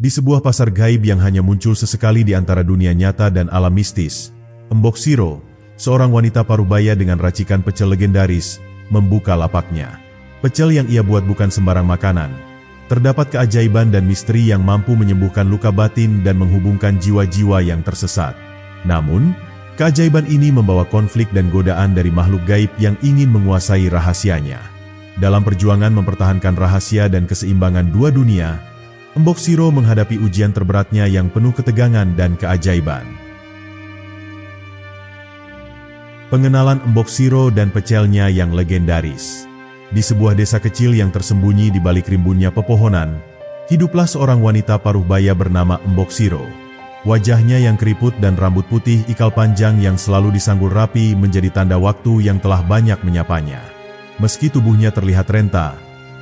Di sebuah pasar gaib yang hanya muncul sesekali di antara dunia nyata dan alam mistis, Mbok Shiro, seorang wanita parubaya dengan racikan pecel legendaris, membuka lapaknya. Pecel yang ia buat bukan sembarang makanan. Terdapat keajaiban dan misteri yang mampu menyembuhkan luka batin dan menghubungkan jiwa-jiwa yang tersesat. Namun, keajaiban ini membawa konflik dan godaan dari makhluk gaib yang ingin menguasai rahasianya. Dalam perjuangan mempertahankan rahasia dan keseimbangan dua dunia, Mbok Shiro menghadapi ujian terberatnya yang penuh ketegangan dan keajaiban. Pengenalan Mbok Shiro dan pecelnya yang legendaris. Di sebuah desa kecil yang tersembunyi di balik rimbunnya pepohonan, hiduplah seorang wanita paruhbaya bernama Mbok Shiro. Wajahnya yang keriput dan rambut putih ikal panjang yang selalu disanggul rapi menjadi tanda waktu yang telah banyak menyapanya. Meski tubuhnya terlihat renta,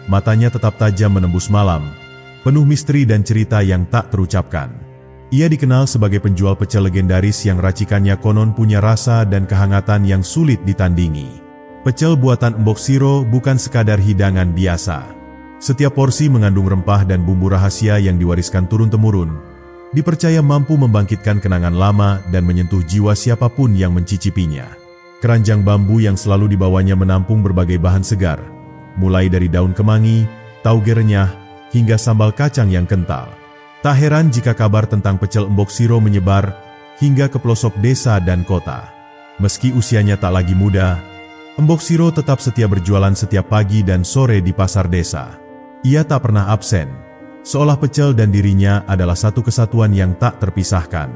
matanya tetap tajam menembus malam, penuh misteri dan cerita yang tak terucapkan. Ia dikenal sebagai penjual pecel legendaris yang racikannya konon punya rasa dan kehangatan yang sulit ditandingi. Pecel buatan Mbok Shiro bukan sekadar hidangan biasa. Setiap porsi mengandung rempah dan bumbu rahasia yang diwariskan turun-temurun, dipercaya mampu membangkitkan kenangan lama dan menyentuh jiwa siapapun yang mencicipinya. Keranjang bambu yang selalu dibawanya menampung berbagai bahan segar, mulai dari daun kemangi, tauge renyah, hingga sambal kacang yang kental. Tak heran jika kabar tentang pecel Mbok Shiro menyebar hingga ke pelosok desa dan kota. Meski usianya tak lagi muda, Mbok Shiro tetap setia berjualan setiap pagi dan sore di pasar desa. Ia tak pernah absen, seolah pecel dan dirinya adalah satu kesatuan yang tak terpisahkan.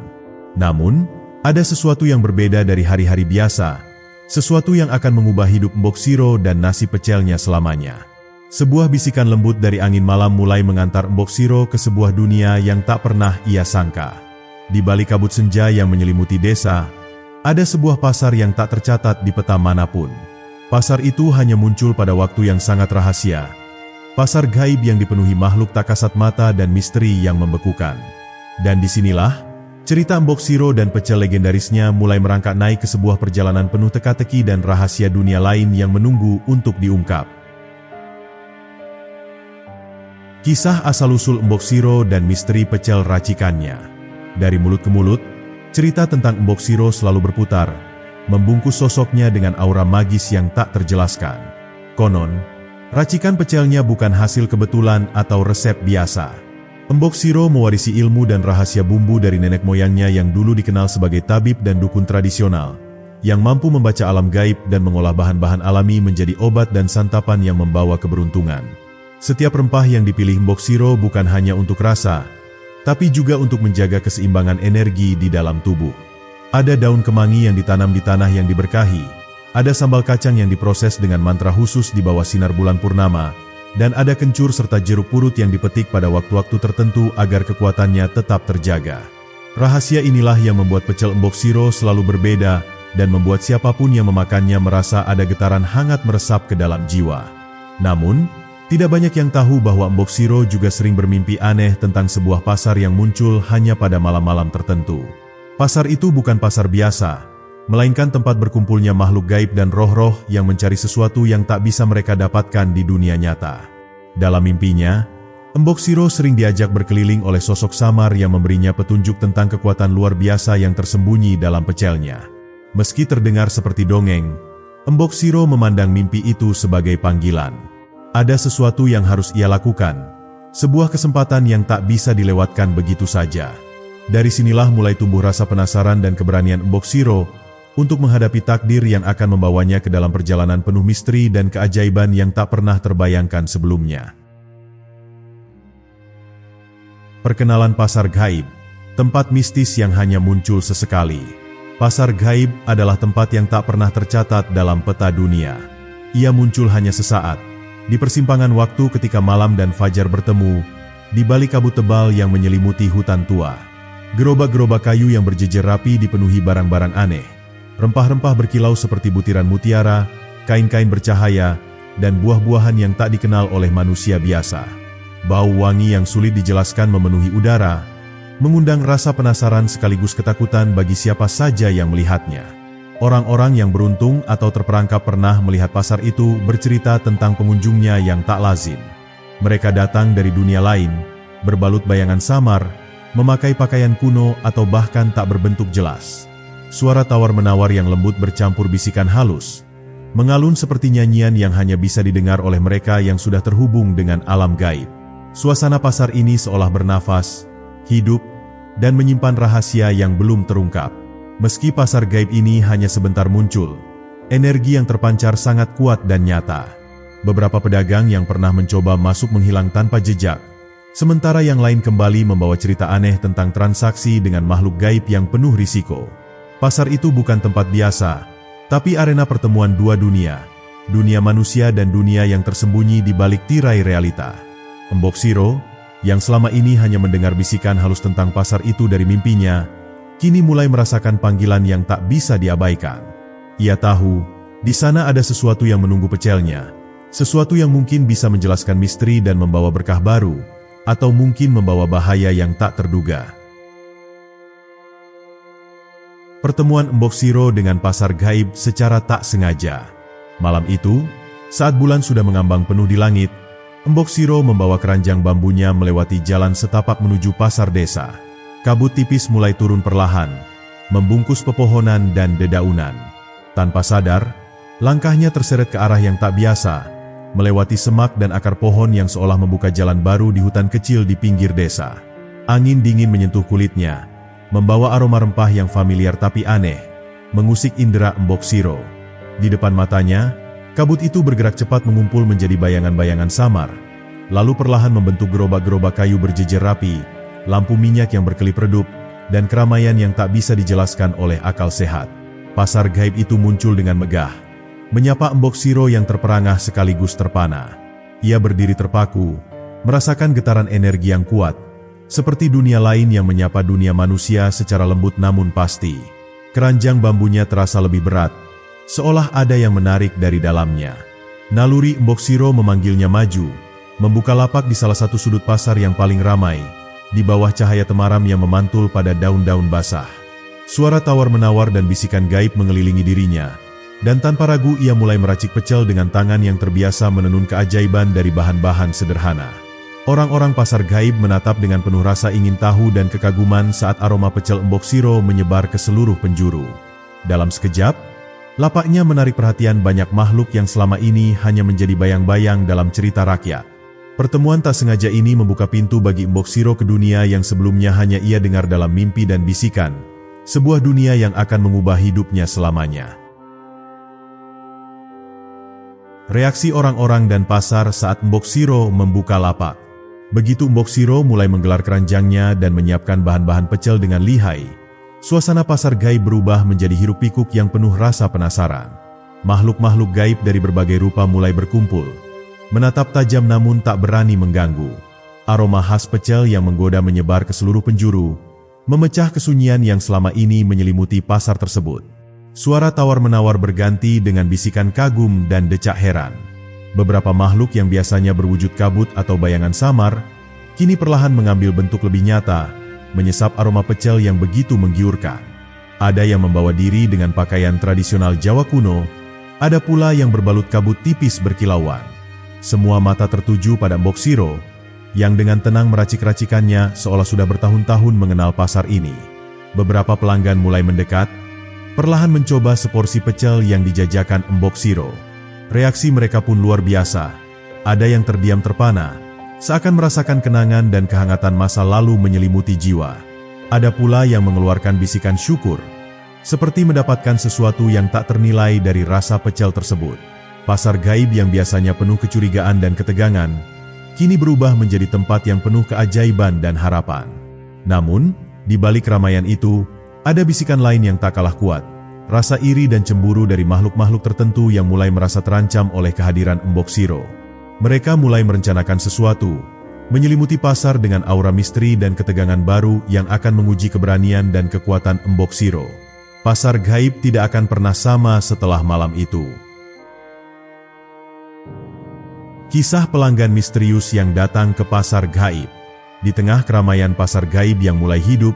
Namun, ada sesuatu yang berbeda dari hari-hari biasa, sesuatu yang akan mengubah hidup Mbok Shiro dan nasib pecelnya selamanya. Sebuah bisikan lembut dari angin malam mulai mengantar Mbok Shiro ke sebuah dunia yang tak pernah ia sangka. Di balik kabut senja yang menyelimuti desa, ada sebuah pasar yang tak tercatat di peta manapun. Pasar itu hanya muncul pada waktu yang sangat rahasia. Pasar gaib yang dipenuhi makhluk tak kasat mata dan misteri yang membekukan. Dan disinilah, cerita Mbok Shiro dan pecel legendarisnya mulai merangkak naik ke sebuah perjalanan penuh teka-teki dan rahasia dunia lain yang menunggu untuk diungkap. Kisah asal-usul Mbok Shiro dan misteri pecel racikannya. Dari mulut ke mulut, cerita tentang Mbok Shiro selalu berputar, membungkus sosoknya dengan aura magis yang tak terjelaskan. Konon, racikan pecelnya bukan hasil kebetulan atau resep biasa. Mbok Shiro mewarisi ilmu dan rahasia bumbu dari nenek moyangnya yang dulu dikenal sebagai tabib dan dukun tradisional, yang mampu membaca alam gaib dan mengolah bahan-bahan alami menjadi obat dan santapan yang membawa keberuntungan. Setiap rempah yang dipilih Mbok Shiro bukan hanya untuk rasa, tapi juga untuk menjaga keseimbangan energi di dalam tubuh. Ada daun kemangi yang ditanam di tanah yang diberkahi, ada sambal kacang yang diproses dengan mantra khusus di bawah sinar bulan purnama, dan ada kencur serta jeruk purut yang dipetik pada waktu-waktu tertentu agar kekuatannya tetap terjaga. Rahasia inilah yang membuat pecel Mbok Shiro selalu berbeda dan membuat siapapun yang memakannya merasa ada getaran hangat meresap ke dalam jiwa. Namun, tidak banyak yang tahu bahwa Mbok Shiro juga sering bermimpi aneh tentang sebuah pasar yang muncul hanya pada malam-malam tertentu. Pasar itu bukan pasar biasa, melainkan tempat berkumpulnya makhluk gaib dan roh-roh yang mencari sesuatu yang tak bisa mereka dapatkan di dunia nyata. Dalam mimpinya, Mbok Shiro sering diajak berkeliling oleh sosok samar yang memberinya petunjuk tentang kekuatan luar biasa yang tersembunyi dalam pecelnya. Meski terdengar seperti dongeng, Mbok Shiro memandang mimpi itu sebagai panggilan. Ada sesuatu yang harus ia lakukan, sebuah kesempatan yang tak bisa dilewatkan begitu saja. Dari sinilah mulai tumbuh rasa penasaran dan keberanian Mbok Shiro untuk menghadapi takdir yang akan membawanya ke dalam perjalanan penuh misteri dan keajaiban yang tak pernah terbayangkan sebelumnya. Perkenalan pasar gaib, tempat mistis yang hanya muncul sesekali. Pasar gaib adalah tempat yang tak pernah tercatat dalam peta dunia. Ia muncul hanya sesaat, di persimpangan waktu ketika malam dan fajar bertemu, di balik kabut tebal yang menyelimuti hutan tua. Gerobak-gerobak kayu yang berjejer rapi dipenuhi barang-barang aneh. Rempah-rempah berkilau seperti butiran mutiara, kain-kain bercahaya, dan buah-buahan yang tak dikenal oleh manusia biasa. Bau wangi yang sulit dijelaskan memenuhi udara, mengundang rasa penasaran sekaligus ketakutan bagi siapa saja yang melihatnya. Orang-orang yang beruntung atau terperangkap pernah melihat pasar itu bercerita tentang pengunjungnya yang tak lazim. Mereka datang dari dunia lain, berbalut bayangan samar, memakai pakaian kuno atau bahkan tak berbentuk jelas. Suara tawar-menawar yang lembut bercampur bisikan halus, mengalun seperti nyanyian yang hanya bisa didengar oleh mereka yang sudah terhubung dengan alam gaib. Suasana pasar ini seolah bernafas, hidup, dan menyimpan rahasia yang belum terungkap. Meski pasar gaib ini hanya sebentar muncul, energi yang terpancar sangat kuat dan nyata. Beberapa pedagang yang pernah mencoba masuk menghilang tanpa jejak, sementara yang lain kembali membawa cerita aneh tentang transaksi dengan makhluk gaib yang penuh risiko. Pasar itu bukan tempat biasa, tapi arena pertemuan dua dunia, dunia manusia dan dunia yang tersembunyi di balik tirai realita. Embok Siro, yang selama ini hanya mendengar bisikan halus tentang pasar itu dari mimpinya, kini mulai merasakan panggilan yang tak bisa diabaikan. Ia tahu, di sana ada sesuatu yang menunggu pecelnya, sesuatu yang mungkin bisa menjelaskan misteri dan membawa berkah baru, atau mungkin membawa bahaya yang tak terduga. Pertemuan Embok Siro dengan pasar gaib secara tak sengaja. Malam itu, saat bulan sudah mengambang penuh di langit, Embok Siro membawa keranjang bambunya melewati jalan setapak menuju pasar desa. Kabut tipis mulai turun perlahan, membungkus pepohonan dan dedaunan. Tanpa sadar, langkahnya terseret ke arah yang tak biasa, melewati semak dan akar pohon yang seolah membuka jalan baru di hutan kecil di pinggir desa. Angin dingin menyentuh kulitnya, membawa aroma rempah yang familiar tapi aneh, mengusik indera Embok Siro. Di depan matanya, kabut itu bergerak cepat mengumpul menjadi bayangan-bayangan samar, lalu perlahan membentuk gerobak-gerobak kayu berjejer rapi, lampu minyak yang berkelip redup, dan keramaian yang tak bisa dijelaskan oleh akal sehat. Pasar gaib itu muncul dengan megah, menyapa Embok Siro yang terperangah sekaligus terpana. Ia berdiri terpaku, merasakan getaran energi yang kuat, seperti dunia lain yang menyapa dunia manusia secara lembut namun pasti. Keranjang bambunya terasa lebih berat, seolah ada yang menarik dari dalamnya. Naluri Embok Siro memanggilnya maju, membuka lapak di salah satu sudut pasar yang paling ramai, di bawah cahaya temaram yang memantul pada daun-daun basah. Suara tawar-menawar dan bisikan gaib mengelilingi dirinya, dan tanpa ragu ia mulai meracik pecel dengan tangan yang terbiasa menenun keajaiban dari bahan-bahan sederhana. Orang-orang pasar gaib menatap dengan penuh rasa ingin tahu dan kekaguman saat aroma pecel Embok Siro menyebar ke seluruh penjuru. Dalam sekejap, lapaknya menarik perhatian banyak makhluk yang selama ini hanya menjadi bayang-bayang dalam cerita rakyat. Pertemuan tak sengaja ini membuka pintu bagi Embok Siro ke dunia yang sebelumnya hanya ia dengar dalam mimpi dan bisikan, sebuah dunia yang akan mengubah hidupnya selamanya. Reaksi orang-orang dan pasar saat Embok Siro membuka lapak. Begitu Embok Siro mulai menggelar keranjangnya dan menyiapkan bahan-bahan pecel dengan lihai, suasana pasar gaib berubah menjadi hiruk-pikuk yang penuh rasa penasaran. Makhluk-makhluk gaib dari berbagai rupa mulai berkumpul, menatap tajam namun tak berani mengganggu. Aroma khas pecel yang menggoda menyebar ke seluruh penjuru, memecah kesunyian yang selama ini menyelimuti pasar tersebut. Suara tawar-menawar berganti dengan bisikan kagum dan decak heran. Beberapa makhluk yang biasanya berwujud kabut atau bayangan samar, kini perlahan mengambil bentuk lebih nyata, menyesap aroma pecel yang begitu menggiurkan. Ada yang membawa diri dengan pakaian tradisional Jawa kuno, ada pula yang berbalut kabut tipis berkilauan. Semua mata tertuju pada Embok Siro, yang dengan tenang meracik-racikannya seolah sudah bertahun-tahun mengenal pasar ini. Beberapa pelanggan mulai mendekat, perlahan mencoba seporsi pecel yang dijajakan Embok Siro. Reaksi mereka pun luar biasa. Ada yang terdiam terpana, seakan merasakan kenangan dan kehangatan masa lalu menyelimuti jiwa. Ada pula yang mengeluarkan bisikan syukur, seperti mendapatkan sesuatu yang tak ternilai dari rasa pecel tersebut. Pasar gaib yang biasanya penuh kecurigaan dan ketegangan, kini berubah menjadi tempat yang penuh keajaiban dan harapan. Namun, di balik keramaian itu, ada bisikan lain yang tak kalah kuat. Rasa iri dan cemburu dari makhluk-makhluk tertentu yang mulai merasa terancam oleh kehadiran Embok Siro. Mereka mulai merencanakan sesuatu, menyelimuti pasar dengan aura misteri dan ketegangan baru yang akan menguji keberanian dan kekuatan Embok Siro. Pasar gaib tidak akan pernah sama setelah malam itu. Kisah pelanggan misterius yang datang ke pasar gaib. Di tengah keramaian pasar gaib yang mulai hidup,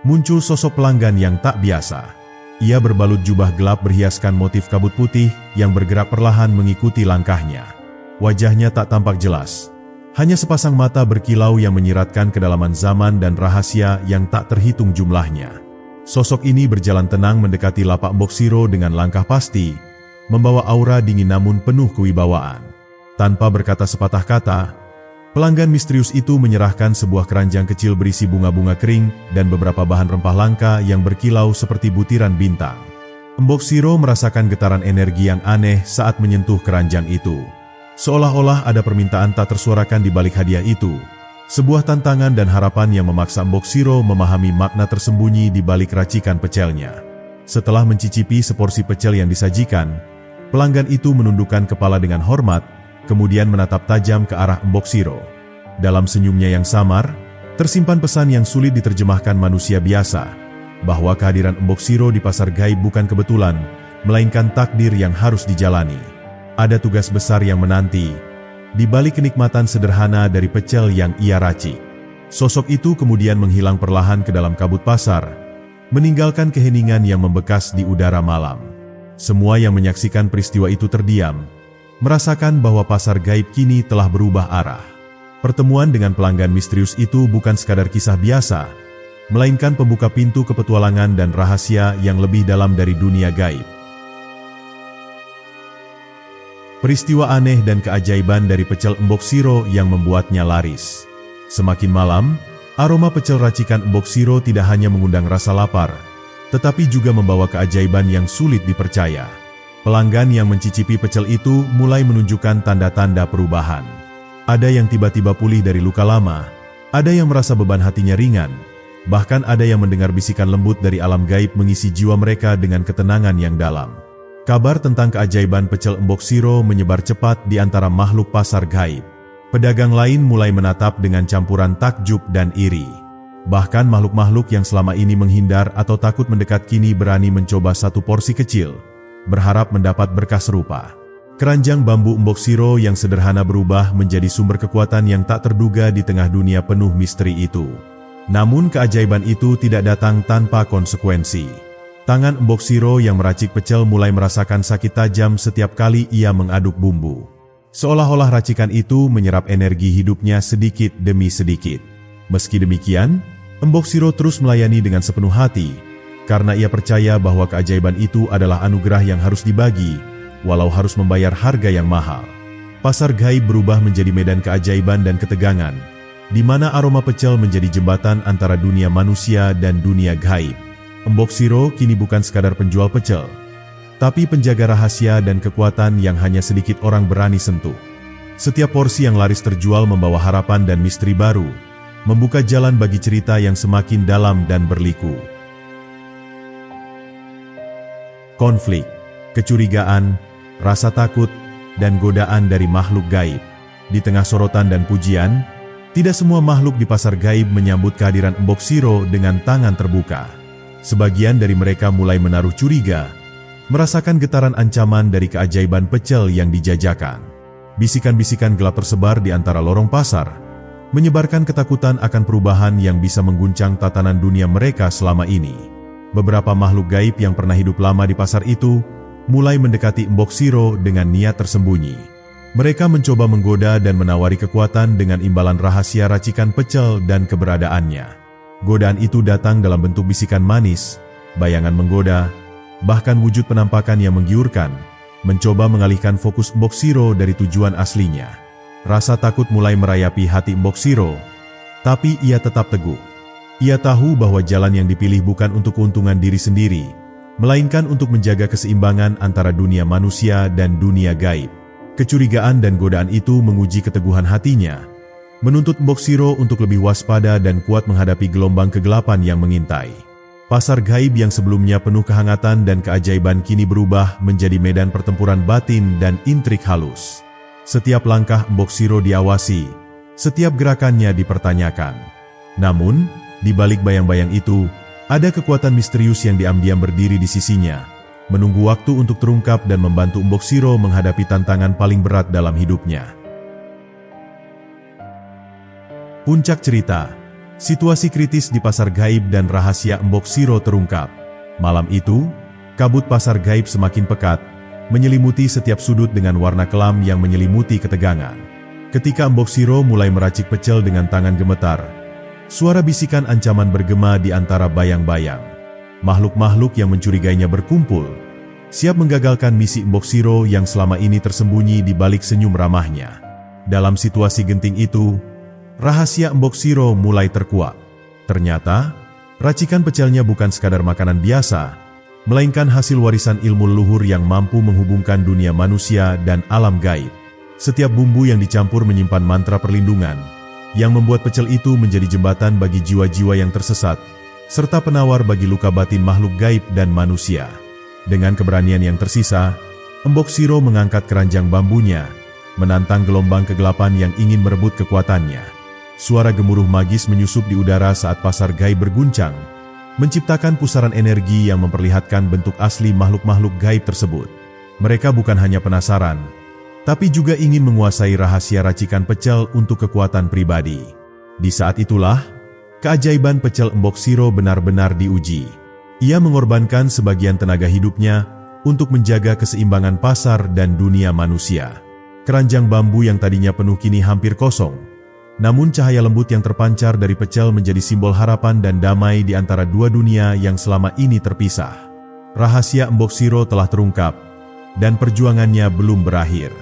muncul sosok pelanggan yang tak biasa. Ia berbalut jubah gelap berhiaskan motif kabut putih yang bergerak perlahan mengikuti langkahnya. Wajahnya tak tampak jelas, Hanya sepasang mata berkilau yang menyiratkan kedalaman zaman dan rahasia yang tak terhitung jumlahnya. Sosok ini berjalan tenang mendekati lapak Mbok Siro dengan langkah pasti, membawa aura dingin namun penuh kewibawaan. Tanpa berkata sepatah kata, pelanggan misterius itu menyerahkan sebuah keranjang kecil berisi bunga-bunga kering dan beberapa bahan rempah langka yang berkilau seperti butiran bintang. Mbok Siro merasakan getaran energi yang aneh saat menyentuh keranjang itu. Seolah-olah ada permintaan tak tersuarakan di balik hadiah itu. Sebuah tantangan dan harapan yang memaksa Mbok Siro memahami makna tersembunyi di balik racikan pecelnya. Setelah mencicipi seporsi pecel yang disajikan, pelanggan itu menundukkan kepala dengan hormat, kemudian menatap tajam ke arah Mbok Siro. Dalam senyumnya yang samar, tersimpan pesan yang sulit diterjemahkan manusia biasa, bahwa kehadiran Mbok Siro di pasar gaib bukan kebetulan, melainkan takdir yang harus dijalani. Ada tugas besar yang menanti, di balik kenikmatan sederhana dari pecel yang ia racik. Sosok itu kemudian menghilang perlahan ke dalam kabut pasar, meninggalkan keheningan yang membekas di udara malam. Semua yang menyaksikan peristiwa itu terdiam, merasakan bahwa pasar gaib kini telah berubah arah. Pertemuan dengan pelanggan misterius itu bukan sekadar kisah biasa, melainkan pembuka pintu kepetualangan dan rahasia yang lebih dalam dari dunia gaib. Peristiwa aneh dan keajaiban dari pecel Mbok Siro yang membuatnya laris. Semakin malam, aroma pecel racikan Mbok Siro tidak hanya mengundang rasa lapar, tetapi juga membawa keajaiban yang sulit dipercaya. Pelanggan yang mencicipi pecel itu mulai menunjukkan tanda-tanda perubahan. Ada yang tiba-tiba pulih dari luka lama, ada yang merasa beban hatinya ringan, bahkan ada yang mendengar bisikan lembut dari alam gaib mengisi jiwa mereka dengan ketenangan yang dalam. Kabar tentang keajaiban pecel Mbok Siro menyebar cepat di antara makhluk pasar gaib. Pedagang lain mulai menatap dengan campuran takjub dan iri. Bahkan makhluk-makhluk yang selama ini menghindar atau takut mendekat kini berani mencoba satu porsi kecil, berharap mendapat berkah serupa. Keranjang bambu Mbok Siro yang sederhana berubah menjadi sumber kekuatan yang tak terduga di tengah dunia penuh misteri itu. Namun keajaiban itu tidak datang tanpa konsekuensi. Tangan Mbok Siro yang meracik pecel mulai merasakan sakit tajam setiap kali ia mengaduk bumbu. Seolah-olah racikan itu menyerap energi hidupnya sedikit demi sedikit. Meski demikian, Mbok Siro terus melayani dengan sepenuh hati, karena ia percaya bahwa keajaiban itu adalah anugerah yang harus dibagi, walau harus membayar harga yang mahal. Pasar gaib berubah menjadi medan keajaiban dan ketegangan, di mana aroma pecel menjadi jembatan antara dunia manusia dan dunia gaib. Mbok Siro kini bukan sekadar penjual pecel, tapi penjaga rahasia dan kekuatan yang hanya sedikit orang berani sentuh. Setiap porsi yang laris terjual membawa harapan dan misteri baru, membuka jalan bagi cerita yang semakin dalam dan berliku. Konflik, kecurigaan, rasa takut, dan godaan dari makhluk gaib. Di tengah sorotan dan pujian, tidak semua makhluk di pasar gaib menyambut kehadiran Mbok Siro dengan tangan terbuka. Sebagian dari mereka mulai menaruh curiga, merasakan getaran ancaman dari keajaiban pecel yang dijajakan. Bisikan-bisikan gelap tersebar di antara lorong pasar, menyebarkan ketakutan akan perubahan yang bisa mengguncang tatanan dunia mereka selama ini. Beberapa makhluk gaib yang pernah hidup lama di pasar itu, mulai mendekati Mbok Siro dengan niat tersembunyi. Mereka mencoba menggoda dan menawari kekuatan dengan imbalan rahasia racikan pecel dan keberadaannya. Godaan itu datang dalam bentuk bisikan manis, bayangan menggoda, bahkan wujud penampakan yang menggiurkan, mencoba mengalihkan fokus Mbok Siro dari tujuan aslinya. Rasa takut mulai merayapi hati Mbok Siro, tapi ia tetap teguh. Ia tahu bahwa jalan yang dipilih bukan untuk keuntungan diri sendiri, melainkan untuk menjaga keseimbangan antara dunia manusia dan dunia gaib. Kecurigaan dan godaan itu menguji keteguhan hatinya, menuntut Mbok Siro untuk lebih waspada dan kuat menghadapi gelombang kegelapan yang mengintai. Pasar gaib yang sebelumnya penuh kehangatan dan keajaiban kini berubah menjadi medan pertempuran batin dan intrik halus. Setiap langkah Mbok Siro diawasi, setiap gerakannya dipertanyakan. Namun, di balik bayang-bayang itu, ada kekuatan misterius yang diam-diam berdiri di sisinya, menunggu waktu untuk terungkap dan membantu Mbok Siro menghadapi tantangan paling berat dalam hidupnya. Puncak cerita, situasi kritis di pasar gaib dan rahasia Mbok Siro terungkap. Malam itu, kabut pasar gaib semakin pekat, menyelimuti setiap sudut dengan warna kelam yang menyelimuti ketegangan. Ketika Mbok Siro mulai meracik pecel dengan tangan gemetar, suara bisikan ancaman bergema di antara bayang-bayang. Makhluk-makhluk yang mencurigainya berkumpul, siap menggagalkan misi Mbok Siro yang selama ini tersembunyi di balik senyum ramahnya. Dalam situasi genting itu, rahasia Mbok Siro mulai terkuak. Ternyata, racikan pecelnya bukan sekadar makanan biasa, melainkan hasil warisan ilmu leluhur yang mampu menghubungkan dunia manusia dan alam gaib. Setiap bumbu yang dicampur menyimpan mantra perlindungan, yang membuat pecel itu menjadi jembatan bagi jiwa-jiwa yang tersesat, serta penawar bagi luka batin makhluk gaib dan manusia. Dengan keberanian yang tersisa, Mbok Siro mengangkat keranjang bambunya, menantang gelombang kegelapan yang ingin merebut kekuatannya. Suara gemuruh magis menyusup di udara saat pasar gaib berguncang, menciptakan pusaran energi yang memperlihatkan bentuk asli makhluk-makhluk gaib tersebut. Mereka bukan hanya penasaran, tapi juga ingin menguasai rahasia racikan pecel untuk kekuatan pribadi. Di saat itulah, keajaiban pecel Mbok Siro benar-benar diuji. Ia mengorbankan sebagian tenaga hidupnya untuk menjaga keseimbangan pasar dan dunia manusia. Keranjang bambu yang tadinya penuh kini hampir kosong. Namun cahaya lembut yang terpancar dari pecel menjadi simbol harapan dan damai di antara dua dunia yang selama ini terpisah. Rahasia Mbok Siro telah terungkap, dan perjuangannya belum berakhir.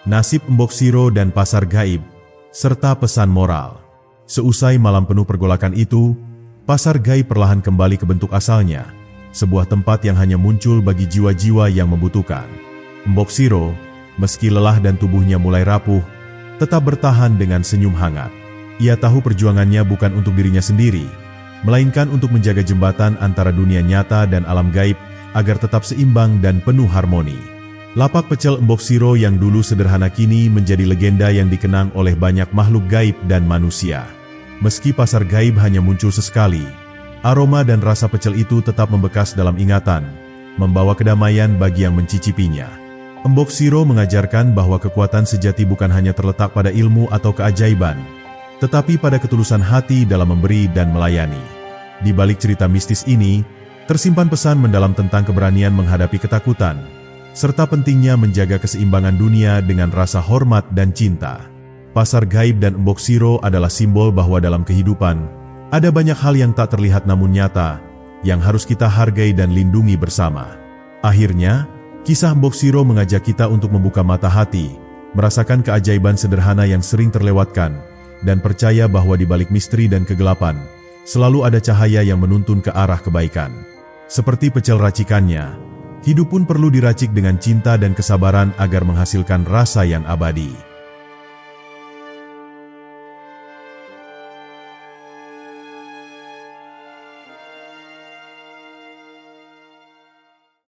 Nasib Mbok Siro dan pasar gaib, serta pesan moral. Seusai malam penuh pergolakan itu, pasar gaib perlahan kembali ke bentuk asalnya, sebuah tempat yang hanya muncul bagi jiwa-jiwa yang membutuhkan. Mbok Siro, meski lelah dan tubuhnya mulai rapuh, tetap bertahan dengan senyum hangat. Ia tahu perjuangannya bukan untuk dirinya sendiri, melainkan untuk menjaga jembatan antara dunia nyata dan alam gaib agar tetap seimbang dan penuh harmoni. Lapak pecel Mbok Siro yang dulu sederhana kini menjadi legenda yang dikenang oleh banyak makhluk gaib dan manusia. Meski pasar gaib hanya muncul sesekali, aroma dan rasa pecel itu tetap membekas dalam ingatan, membawa kedamaian bagi yang mencicipinya. Mbok Siro mengajarkan bahwa kekuatan sejati bukan hanya terletak pada ilmu atau keajaiban, tetapi pada ketulusan hati dalam memberi dan melayani. Di balik cerita mistis ini, tersimpan pesan mendalam tentang keberanian menghadapi ketakutan, serta pentingnya menjaga keseimbangan dunia dengan rasa hormat dan cinta. Pasar gaib dan Mbok Siro adalah simbol bahwa dalam kehidupan, ada banyak hal yang tak terlihat namun nyata, yang harus kita hargai dan lindungi bersama. Akhirnya, kisah Mbok Siro mengajak kita untuk membuka mata hati, merasakan keajaiban sederhana yang sering terlewatkan, dan percaya bahwa di balik misteri dan kegelapan, selalu ada cahaya yang menuntun ke arah kebaikan. Seperti pecel racikannya, hidup pun perlu diracik dengan cinta dan kesabaran agar menghasilkan rasa yang abadi.